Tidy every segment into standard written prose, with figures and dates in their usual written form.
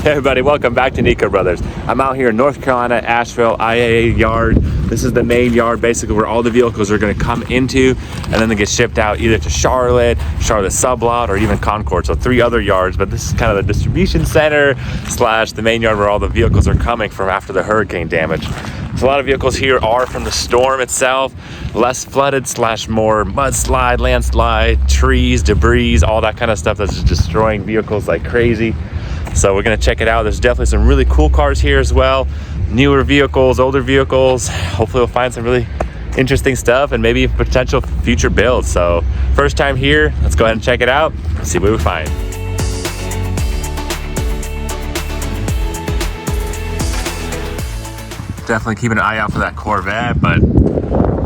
Hey everybody, welcome back to Nico Brothers. I'm out here in North Carolina, Asheville, IAA yard. This is the main yard, basically where all the vehicles are going to come into, and then they get shipped out either to Charlotte sublot, or even Concord. So 3 other yards, but this is kind of the distribution center / the main yard where all the vehicles are coming from after the hurricane damage. So a lot of vehicles here are from the storm itself, less flooded / more mudslide, landslide, trees, debris, all that kind of stuff that's just destroying vehicles like crazy. So we're gonna check it out. There's definitely some really cool cars here as well. Newer vehicles, older vehicles. Hopefully we'll find some really interesting stuff and maybe potential future builds. So first time here, let's go ahead and check it out, see what we find. Definitely keeping an eye out for that Corvette, but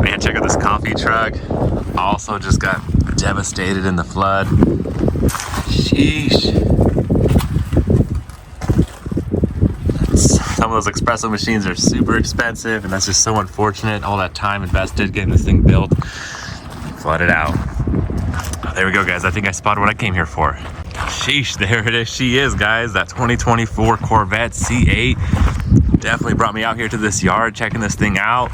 man, check out this coffee truck. Also just got devastated in the flood. Sheesh. Some of those espresso machines are super expensive, and that's just so unfortunate. All that time invested getting this thing built, flooded out. Oh, there we go, guys. I think I spotted what I came here for. Sheesh, there it is. She is, guys. That 2024 Corvette C8 definitely brought me out here to this yard, checking this thing out.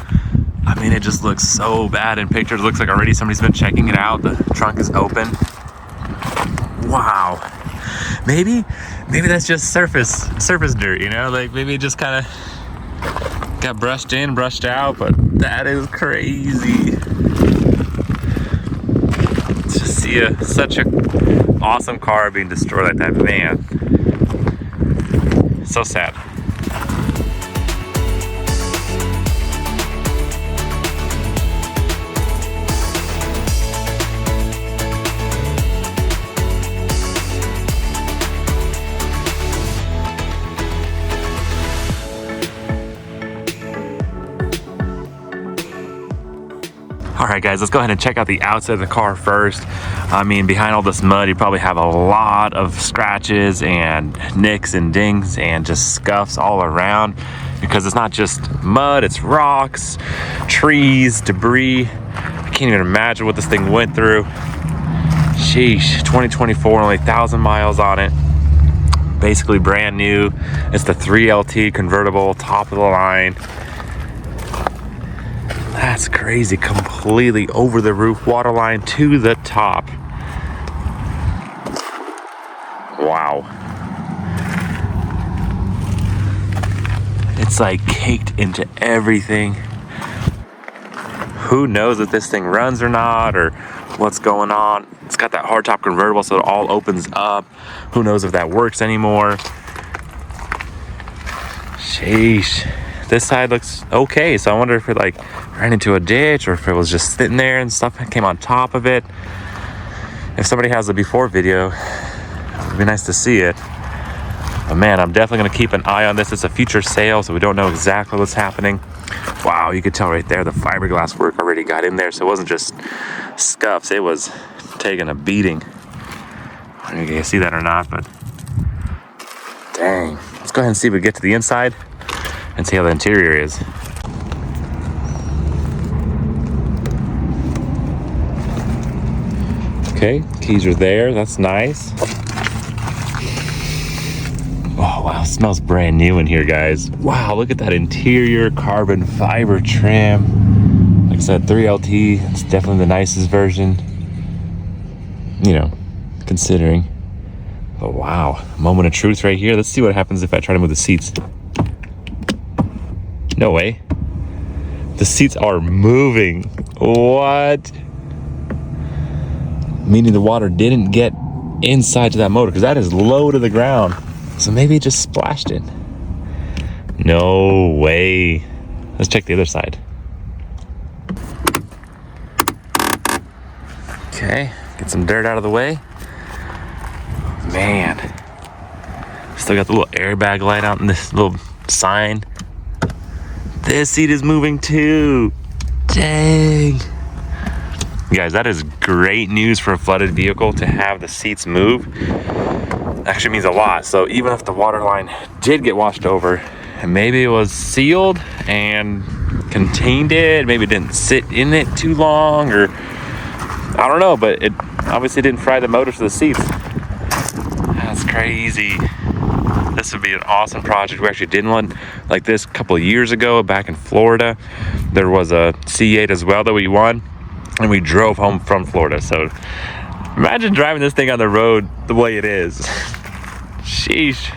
I mean, it just looks so bad in pictures. Looks like already somebody's been checking it out. The trunk is open. Wow. Maybe that's just surface dirt, you know? Like maybe it just kind of got brushed in, brushed out, but that is crazy. To see such an awesome car being destroyed like that, man. So sad. Alright guys, let's go ahead and check out the outside of the car first. I mean, behind all this mud, you probably have a lot of scratches and nicks and dings and just scuffs all around, because it's not just mud, it's rocks, trees, debris. I can't even imagine what this thing went through. Sheesh, 2024, only 1,000 miles on it. Basically brand new. It's the 3LT convertible, top of the line. That's crazy, completely over the roof, waterline to the top. Wow. It's like caked into everything. Who knows if this thing runs or not, or what's going on. It's got that hardtop convertible, so it all opens up. Who knows if that works anymore. Sheesh. This side looks okay, so I wonder if it like ran into a ditch or if it was just sitting there and stuff came on top of it. If somebody has a before video, it would be nice to see it. But man, I'm definitely gonna keep an eye on this. It's a future sale, so we don't know exactly what's happening. Wow, you could tell right there the fiberglass work already got in there, so it wasn't just scuffs, it was taking a beating. I don't know if you can see that or not, but dang. Let's go ahead and see if we get to the inside and see how the interior is. Okay, keys are there, that's nice. Oh wow, it smells brand new in here, guys. Wow, look at that interior, carbon fiber trim. Like I said, 3LT, it's definitely the nicest version, you know, considering. But wow, moment of truth right here. Let's see what happens if I try to move the seats. No way. The seats are moving. What? Meaning the water didn't get inside to that motor, because that is low to the ground. So maybe it just splashed it. No way. Let's check the other side. Okay, get some dirt out of the way. Man. Still got the little airbag light out in this little sign. This seat is moving too. Dang. Guys, that is great news for a flooded vehicle to have the seats move. Actually means a lot. So even if the water line did get washed over, and maybe it was sealed and contained it, maybe it didn't sit in it too long, or I don't know, but it obviously didn't fry the motors to the seats. That's crazy. This would be an awesome project. We actually did one like this a couple of years ago back in Florida. There was a C8 as well that we won, and we drove home from Florida. So imagine driving this thing on the road the way it is. Sheesh.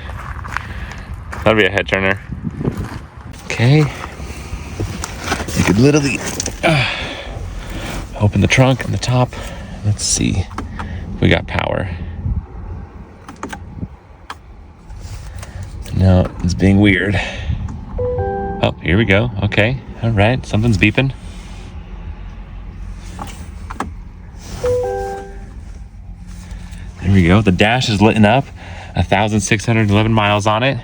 That'd be a head turner. Okay. You could literally open the trunk and the top. Let's see. We got power. No, it's being weird. Oh, here we go. Okay. All right. Something's beeping. There we go. The dash is lit up. 1,611 miles on it.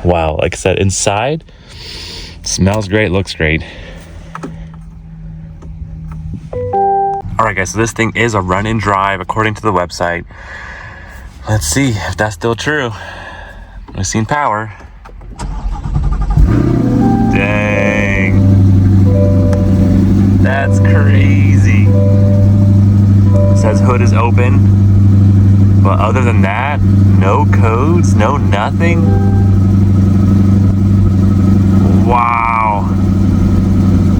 Wow. Like I said, inside, smells great, looks great. All right, guys. So this thing is a run-in drive according to the website. Let's see if that's still true. We've seen power. Dang. That's crazy. It says hood is open. But other than that, no codes, no nothing. Wow.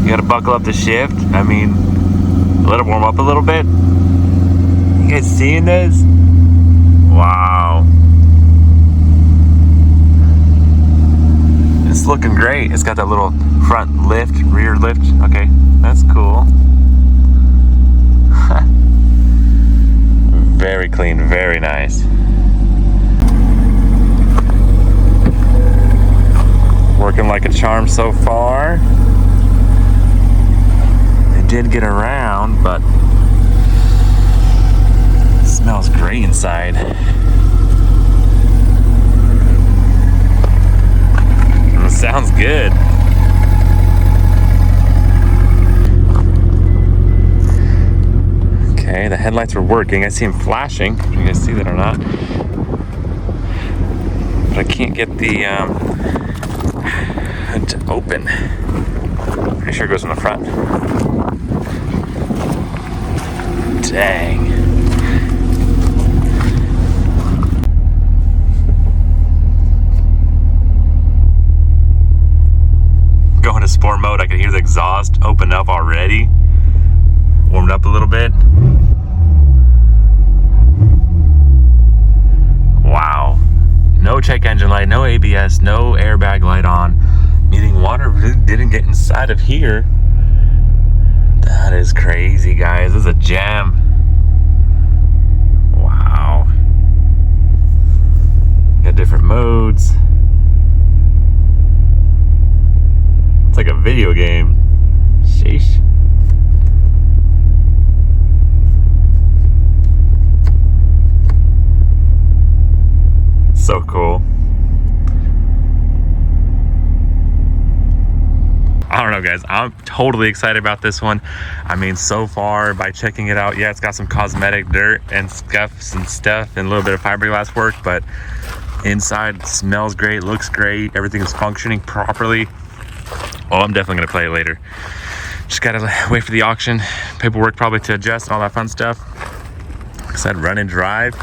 You gotta buckle up the shift. I mean, let it warm up a little bit. You guys seeing this? Wow. It's looking great. It's got that little front lift, rear lift. Okay, that's cool. Very clean, very nice. Working like a charm so far. It did get around, but it smells great inside. It sounds good. Okay, the headlights are working. I see them flashing. You guys see that or not? But I can't get the hood to open. Pretty sure it goes in the front. Dang. Going to sport mode, I can hear the exhaust open up already. Warmed up a little bit. Wow. No check engine light, no ABS, no airbag light on. Meaning water really didn't get inside of here. That is crazy, guys. This is a gem. Wow. Got different modes. It's like a video game. Sheesh. So cool. I don't know, guys. I'm totally excited about this one. I mean, so far by checking it out, yeah, it's got some cosmetic dirt and scuffs and stuff and a little bit of fiberglass work, but inside it smells great, looks great, everything is functioning properly. Oh, I'm definitely gonna play it later. Just gotta wait for the auction, paperwork probably to adjust and all that fun stuff. Like I said, run and drive,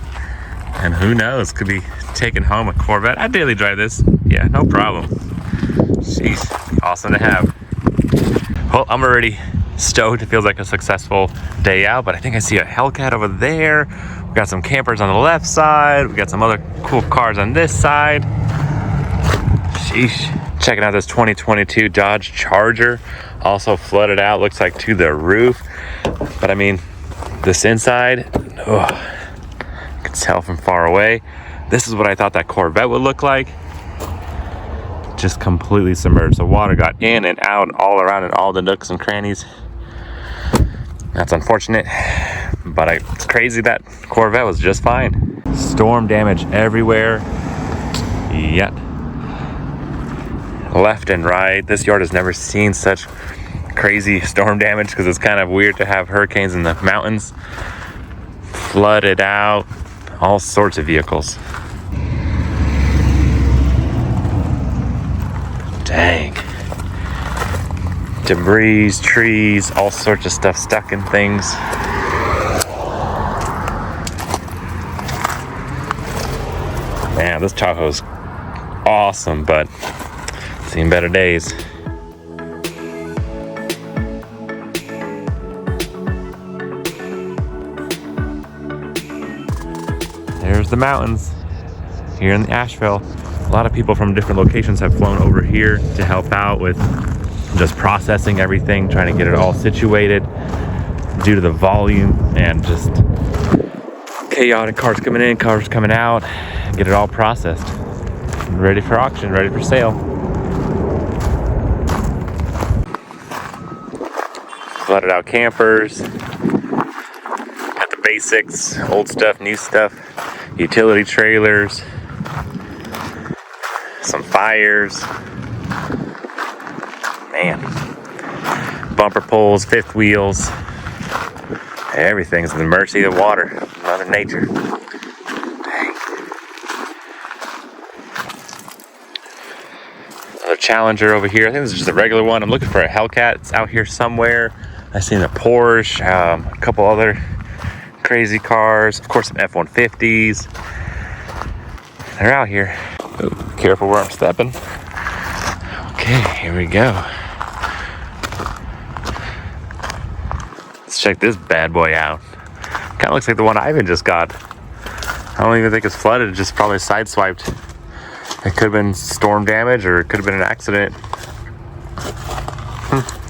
and who knows, could be taking home a Corvette. I daily drive this, yeah, no problem. Jeez, awesome to have. Well, I'm already stoked. It feels like a successful day out, but I think I see a Hellcat over there. We got some campers on the left side. We got some other cool cars on this side. Sheesh. Checking out this 2022 Dodge Charger. Also flooded out, looks like to the roof. But I mean, this inside, oh, you can tell from far away. This is what I thought that Corvette would look like. Just completely submerged. The water got in and out, all around in all the nooks and crannies. That's unfortunate, but it's crazy that Corvette was just fine. Storm damage everywhere. Yep. Left and right. This yard has never seen such crazy storm damage because it's kind of weird to have hurricanes in the mountains. Flooded out, all sorts of vehicles. Dang. Debris, trees, all sorts of stuff stuck in things. Man, this Tahoe's awesome, but seen better days. There's the mountains here in Asheville. A lot of people from different locations have flown over here to help out with just processing everything, trying to get it all situated due to the volume and just chaotic cars coming in, cars coming out, and get it all processed. Ready for auction, ready for sale. Flooded out campers. Got the basics, old stuff, new stuff, utility trailers, some fires. Man. Bumper pulls, fifth wheels. Everything's at the mercy of water, Mother Nature. Dang. Another Challenger over here. I think this is just a regular one. I'm looking for a Hellcat. It's out here somewhere. I seen a Porsche, a couple other crazy cars. Of course, some F-150s. They're out here. Ooh, careful where I'm stepping. Okay, here we go. Let's check this bad boy out. Kind of looks like the one Ivan just got. I don't even think it's flooded. It just probably sideswiped. It could have been storm damage or it could have been an accident.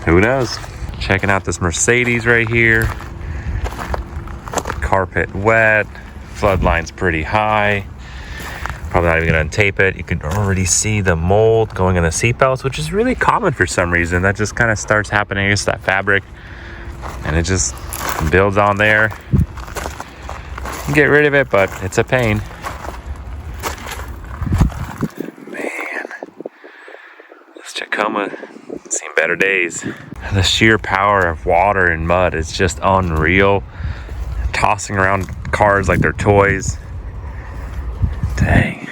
Who knows? Checking out this Mercedes right here. Carpet wet. Flood line's pretty high. Probably not even gonna untape it. You can already see the mold going in the seatbelts, which is really common for some reason. That just kind of starts happening against that fabric. And it just builds on there. You can get rid of it, but it's a pain. Man, this Tacoma has seen better days. The sheer power of water and mud is just unreal. Tossing around cars like they're toys. Dang.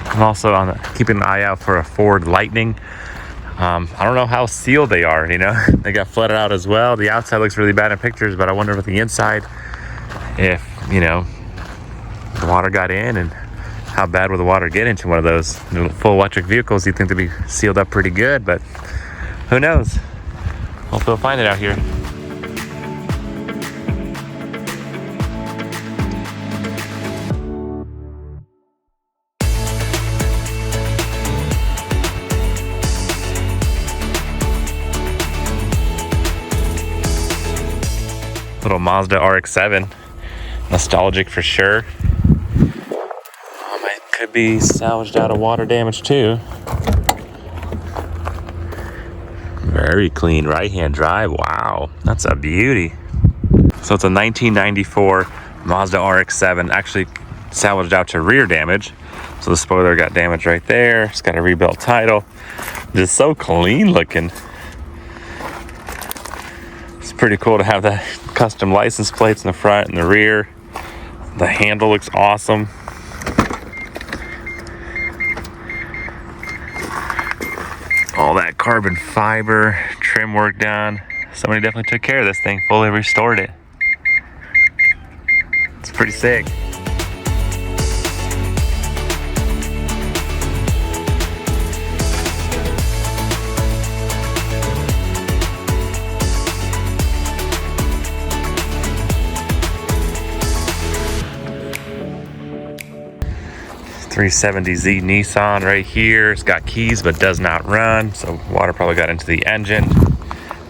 I'm also keeping an eye out for a Ford Lightning. I don't know how sealed they are, you know. They got flooded out as well. The outside looks really bad in pictures, but I wonder with the inside, if, you know, the water got in, and how bad would the water get into one of those full electric vehicles. You'd think they'd be sealed up pretty good, but who knows? Hope they'll find it out here. Little Mazda RX7, nostalgic for sure. It could be salvaged out of water damage too. Very clean right-hand drive. Wow, that's a beauty. So it's a 1994 Mazda RX7, actually salvaged out to rear damage. So the spoiler got damaged right there. It's got a rebuilt title. Just so clean looking. It's pretty cool to have that custom license plates in the front and the rear. The handle looks awesome. All that carbon fiber trim work done. Somebody definitely took care of this thing, fully restored it. It's pretty sick. .370Z Nissan right here. It's got keys but does not run, so water probably got into the engine.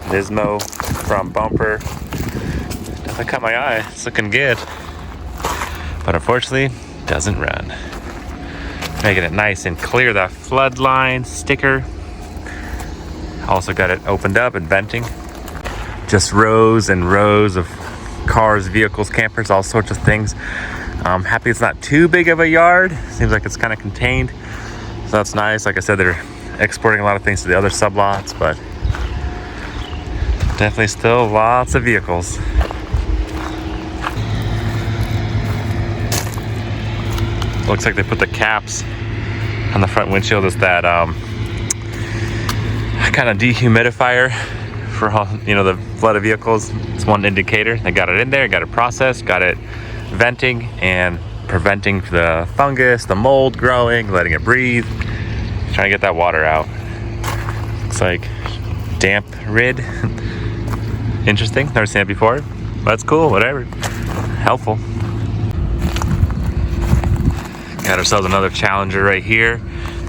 Nismo front bumper. Definitely caught my eye. It's looking good, but unfortunately doesn't run. Making it nice and clear. That flood line sticker. Also got it opened up and venting. Just rows and rows of cars, vehicles, campers, all sorts of things. I'm happy it's not too big of a yard. Seems like it's kind of contained, so that's nice. Like I said, they're exporting a lot of things to the other sublots, but definitely still lots of vehicles. Looks like they put the caps on the front windshield as that kind of dehumidifier for all, you know, the flooded vehicles. It's one indicator. They got it in there, got it processed, got it venting, and preventing the fungus, the mold growing, letting it breathe, trying to get that water out. Looks like damp rid. Interesting, never seen it before. That's cool, whatever. Helpful. Got ourselves another Challenger right here.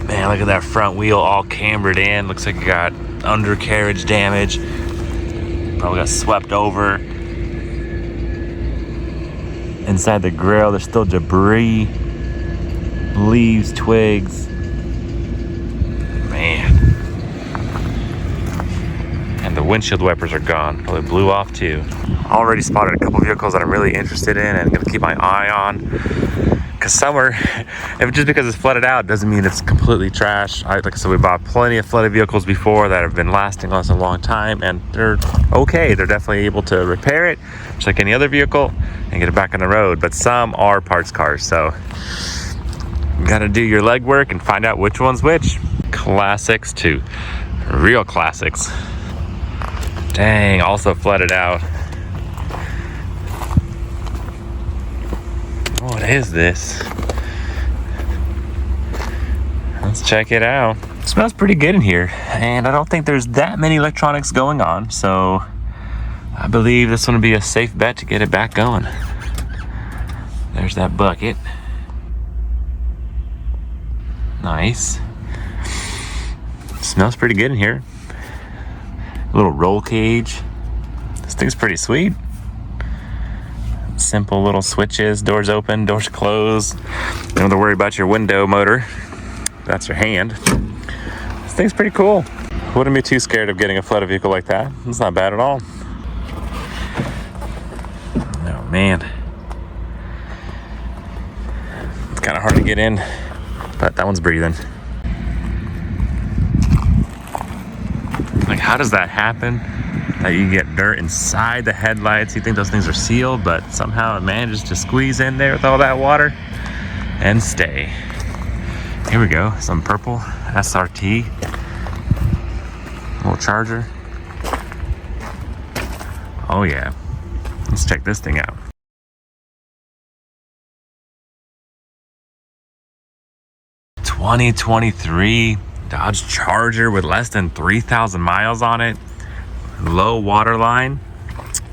Man, look at that front wheel all cambered in. Looks like it got undercarriage damage. Probably got swept over. Inside the grill, there's still debris, leaves, twigs. Man. And the windshield wipers are gone. Probably blew off too. Already spotted a couple vehicles that I'm really interested in and gonna keep my eye on. Because summer, if just because it's flooded out doesn't mean it's completely trash. Like I said, we bought plenty of flooded vehicles before that have been lasting us a long time, and they're okay. They're definitely able to repair it, just like any other vehicle, and get it back on the road. But some are parts cars, so you gotta do your legwork and find out which one's which. Classics to real classics. Dang, also flooded out. What is this? Let's check it out. It smells pretty good in here, and I don't think there's that many electronics going on, so I believe this one would be a safe bet to get it back going. There's that bucket. Nice. Smells pretty good in here. A little roll cage. This thing's pretty sweet. Simple little switches, doors open, doors close. You don't have to worry about your window motor. That's your hand. This thing's pretty cool. Wouldn't be too scared of getting a flooded vehicle like that. It's not bad at all. Oh man. It's kind of hard to get in, but that one's breathing. Like, how does that happen? That you get dirt inside the headlights. You think those things are sealed, but somehow it manages to squeeze in there with all that water and stay. Here we go, some purple SRT. Little Charger. Oh yeah, let's check this thing out. '23 Dodge Charger with less than 3,000 miles on it. Low water line.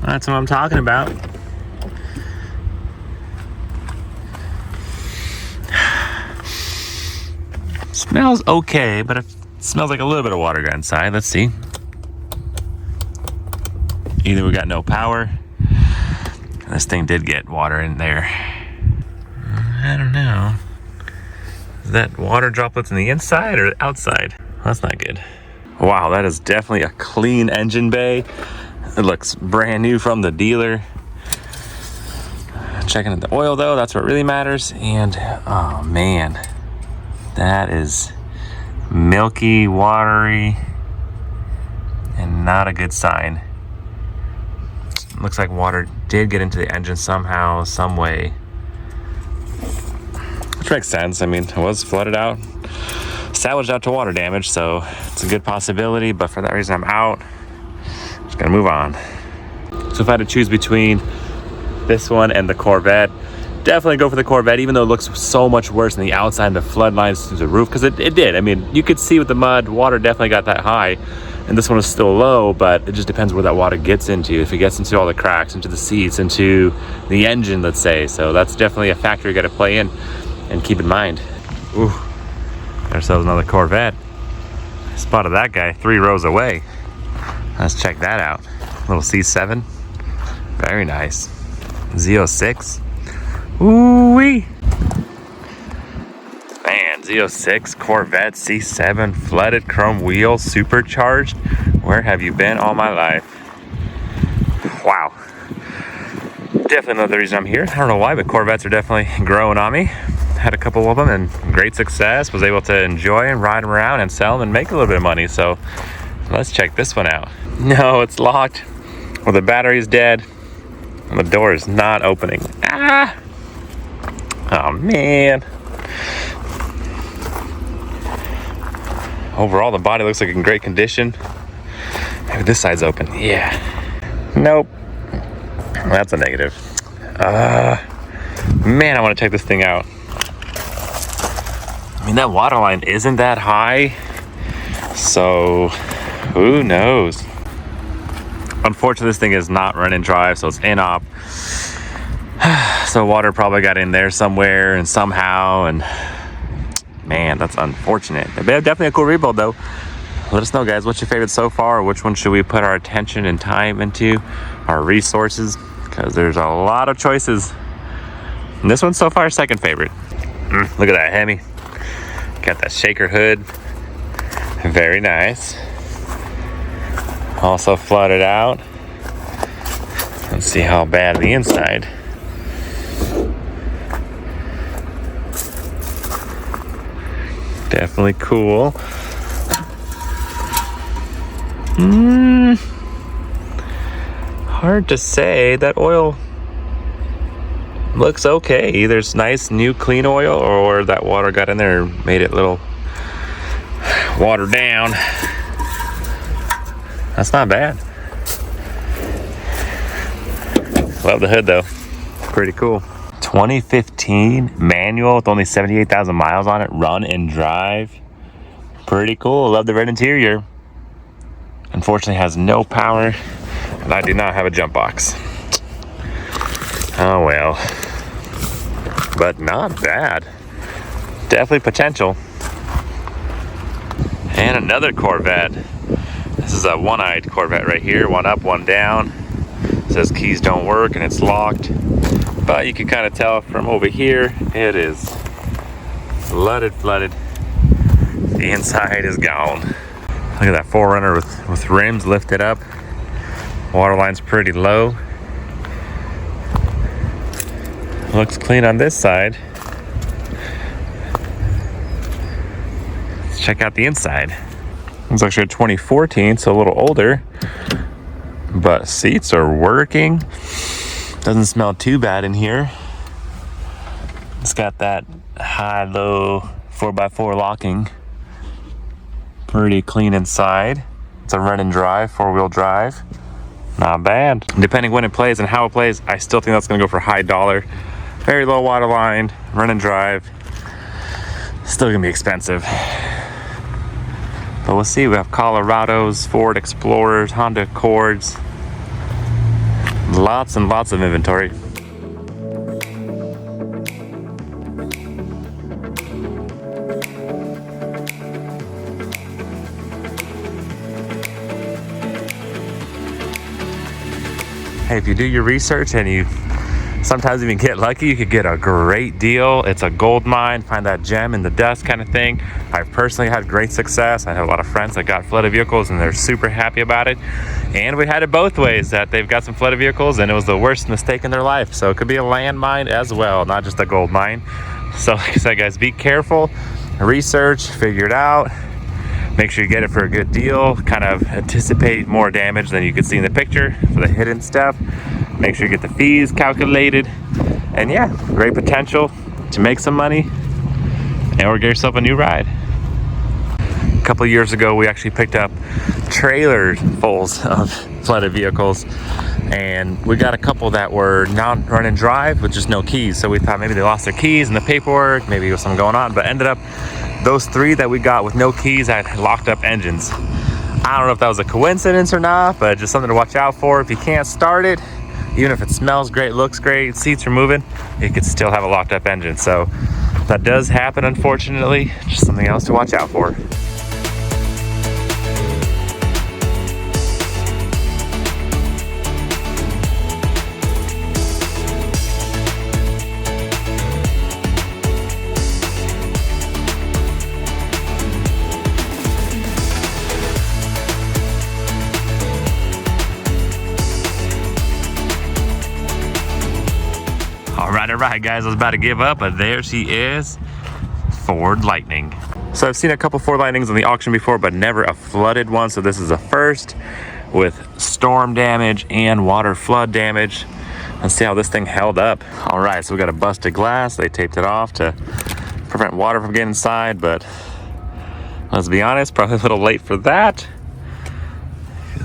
That's what I'm talking about. Smells okay, but it smells like a little bit of water got inside. Let's see. Either we got no power. This thing did get water in there. I don't know. Is that water droplets in the inside or outside? That's not good. Wow, that is definitely a clean engine bay. It looks brand new from the dealer. Checking at the oil though, that's what really matters. And oh man, that is milky, watery, and not a good sign. Looks like water did get into the engine somehow, some way. Which makes sense. I mean, it was flooded out, salvaged out to water damage, so it's a good possibility, but for that reason I'm out. Just gonna move on. So if I had to choose between this one and the Corvette, definitely go for the Corvette, even though it looks so much worse than the outside and the flood lines through the roof, because it did. I mean, you could see with the mud, water definitely got that high, and this one is still low, but it just depends where that water gets into. If it gets into all the cracks, into the seats, into the engine, let's say. So that's definitely a factor you gotta play in and keep in mind. Ooh. Ourselves another Corvette. I spotted that guy 3 rows away. Let's check that out. Little C7. Very nice. Z06. Ooh-wee. Man, Z06 Corvette C7 flooded chrome wheels, supercharged. Where have you been all my life? Wow. Definitely another reason I'm here. I don't know why, but Corvettes are definitely growing on me. Had a couple of them and great success. Was able to enjoy and ride them around and sell them and make a little bit of money. So let's check this one out. No, it's locked. Well, the battery is dead. And the door is not opening. Ah! Oh man. Overall, the body looks like in great condition. Maybe this side's open. Yeah. Nope. That's a negative. Man, I want to check this thing out. I mean, that water line isn't that high, so who knows? Unfortunately, this thing is not run and drive, so it's in-op. So water probably got in there somewhere and somehow, and man, that's unfortunate. Definitely a cool rebuild though. Let us know, guys, what's your favorite so far? Which one should we put our attention and time into, our resources? Because there's a lot of choices. And this one's so far second favorite. Look at that Hemi. Got that shaker hood. Very nice. Also flooded out. Let's see how bad the inside. Definitely cool. Hard to say. That oil looks okay. Either it's nice, new, clean oil, or that water got in there and made it a little watered down. That's not bad. Love the hood though. Pretty cool. 2015 manual with only 78,000 miles on it. Run and drive. Pretty cool. Love the red interior. Unfortunately has no power, and I do not have a jump box. Oh well. But not bad. Definitely potential. And another Corvette. This is a one-eyed Corvette right here. One up, one down. It says keys don't work and it's locked. But you can kind of tell from over here, it is flooded. The inside is gone. Look at that 4Runner with rims lifted up. Water line's pretty low. Looks clean on this side. Let's check out the inside. It's actually a 2014, so a little older. But seats are working. Doesn't smell too bad in here. It's got that high-low 4x4 locking. Pretty clean inside. It's a run and drive, 4-wheel drive. Not bad. Depending when it plays and how it plays, I still think that's gonna go for high dollar. Very low water line, run and drive. Still gonna be expensive. But we'll see. We have Colorados, Ford Explorers, Honda Accords. Lots and lots of inventory. Hey, if you do your research and you sometimes even get lucky, you could get a great deal. It's a gold mine, find that gem in the dust kind of thing. I've personally had great success. I have a lot of friends that got flooded vehicles and they're super happy about it. And we had it both ways, that they've got some flooded vehicles and it was the worst mistake in their life. So it could be a landmine as well, not just a gold mine. So like I said, guys, be careful, research, figure it out. Make sure you get it for a good deal. Kind of anticipate more damage than you can see in the picture for the hidden stuff. Make sure you get the fees calculated. And yeah, great potential to make some money or get yourself a new ride. A couple of years ago, we actually picked up trailers fulls of flooded vehicles. And we got a couple that were non-run and drive with just no keys. So we thought maybe they lost their keys and the paperwork, maybe there was something going on, but ended up those three that we got with no keys had locked up engines. I don't know if that was a coincidence or not, but just something to watch out for. If you can't start it, even if it smells great, looks great, seats are moving, it could still have a locked up engine. So that does happen, unfortunately. Just something else to watch out for. All right, guys, I was about to give up, but there she is, Ford Lightning. So I've seen a couple Ford Lightnings on the auction before, but never a flooded one. So this is a first with storm damage and water flood damage. Let's see how this thing held up. All right, so we got a busted glass. They taped it off to prevent water from getting inside, but let's be honest, probably a little late for that.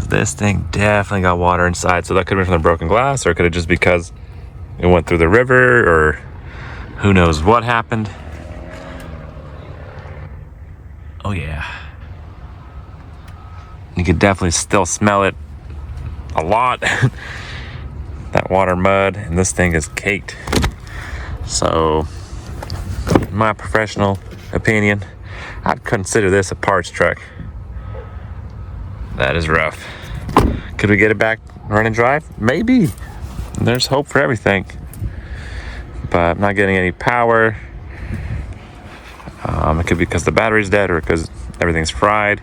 This thing definitely got water inside. So that could have been from the broken glass, or it could have just because it went through the river or Who knows what happened? Oh yeah. You could definitely still smell it a lot. That water, mud, and this thing is caked. So, in my professional opinion, I'd consider this a parts truck. That is rough. Could we get it back running drive? Maybe. There's hope for everything. But I'm not getting any power. It could be because the battery's dead or because everything's fried.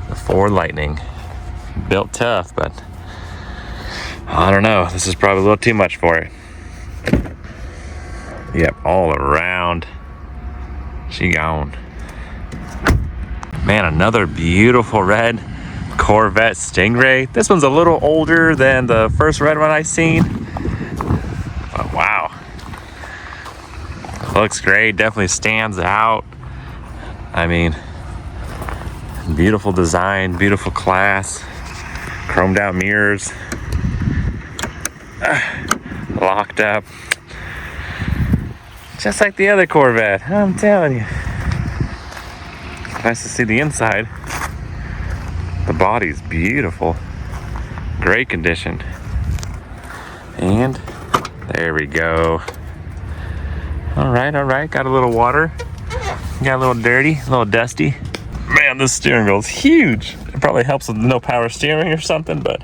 The Ford Lightning. Built tough, but I don't know. This is probably a little too much for it. Yep, all around. She gone. Man, another beautiful red Corvette Stingray. This one's a little older than the first red one I seen. But wow. Looks great, definitely stands out. I mean, beautiful design, beautiful class. Chromed out mirrors. Locked up. Just like the other Corvette, I'm telling you. Nice to see the inside. The body's beautiful. Great condition. And there we go. All right. Got a little water. Got a little dirty, a little dusty. Man, this steering wheel's huge. It probably helps with no power steering or something, but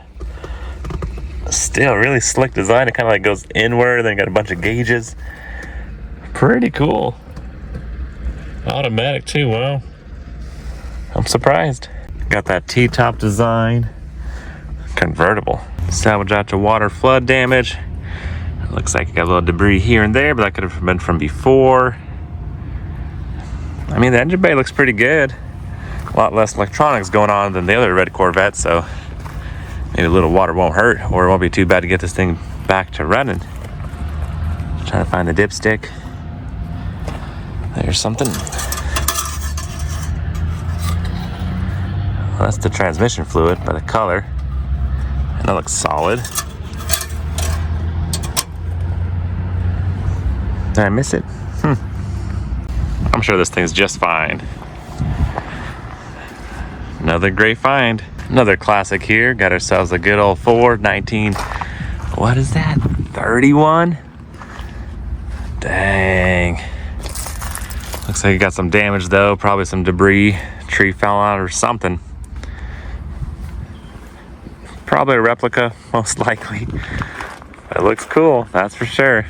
still really slick design. It kind of like goes inward, then got a bunch of gauges. Pretty cool. Automatic too, wow. I'm surprised. Got that T-top design. Convertible. Salvage out to water flood damage. It looks like it got a little debris here and there, but that could have been from before. I mean, the engine bay looks pretty good. A lot less electronics going on than the other red Corvette, so maybe a little water won't hurt, or it won't be too bad to get this thing back to running. Trying to find the dipstick. There's something. Well, that's the transmission fluid by the color. And that looks solid. Did I miss it? I'm sure this thing's just fine. Another great find. Another classic here. Got ourselves a good old Ford 19. What is that? 31? Dang. Looks like it got some damage though. Probably some debris. Tree fell out or something. Probably a replica, most likely. But it looks cool, that's for sure.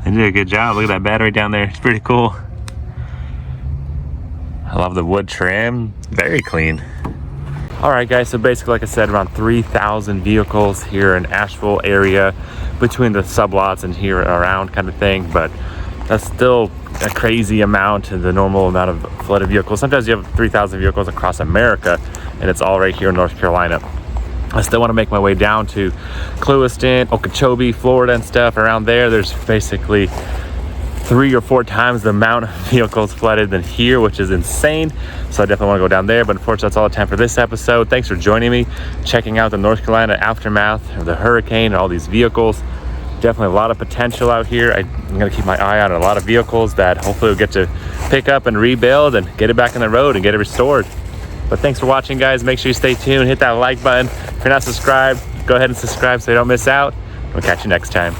They did a good job. Look at that battery down there. It's pretty cool. I love the wood trim. Very clean. All right, guys. So basically, like I said, around 3,000 vehicles here in Asheville area between the sublots and here around kind of thing. But that's still a crazy amount, the normal amount of flooded vehicles. Sometimes you have 3,000 vehicles across America, and it's all right here in North Carolina. I still want to make my way down to Clewiston, Okeechobee, Florida and stuff. Around there, there's basically 3 or 4 times the amount of vehicles flooded than here, which is insane. So I definitely want to go down there. But unfortunately, that's all the time for this episode. Thanks for joining me, checking out the North Carolina aftermath of the hurricane and all these vehicles. Definitely a lot of potential out here. I'm going to keep my eye on a lot of vehicles that hopefully we'll get to pick up and rebuild and get it back on the road and get it restored. But thanks for watching, guys. Make sure you stay tuned. Hit that like button. If you're not subscribed, go ahead and subscribe so you don't miss out. We'll catch you next time.